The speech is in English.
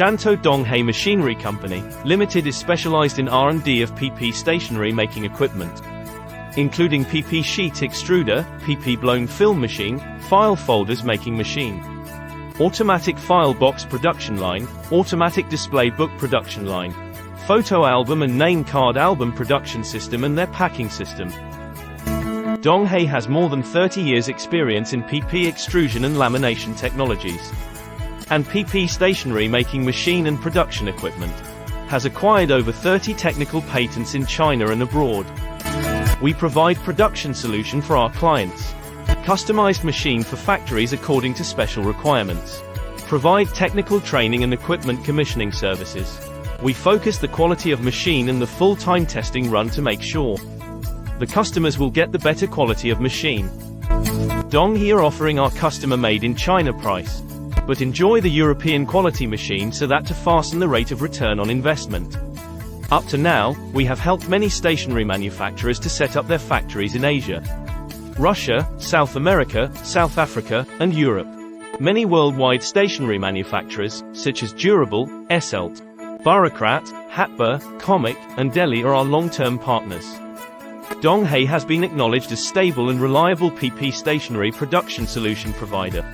Shantou DONGHE Machinery Company Limited is specialized in R&D of PP stationery making equipment, including PP sheet extruder, PP blown film machine, file folders making machine, automatic file box production line, automatic display book production line, photo album and name card album production system and their packing system. DONGHE has more than 30 years experience in PP extrusion and lamination technologies, and PP stationery making machine and production equipment. Has acquired over 30 technical patents in China and abroad. We provide production solution for our clients. Customized machine for factories according to special requirements. Provide technical training and equipment commissioning services. We focus the quality of machine and the full-time testing run to make sure the customers will get the better quality of machine. DONGHE are offering our customer made in China price, but enjoy the European quality machine so that to fasten the rate of return on investment. Up to now, we have helped many stationery manufacturers to set up their factories in Asia, Russia, South America, South Africa, and Europe. Many worldwide stationery manufacturers, such as Durable, Esselt, Bureaucrat, Hatber, Comix, and Deli are our long-term partners. DONGHE has been acknowledged as stable and reliable PP stationery production solution provider.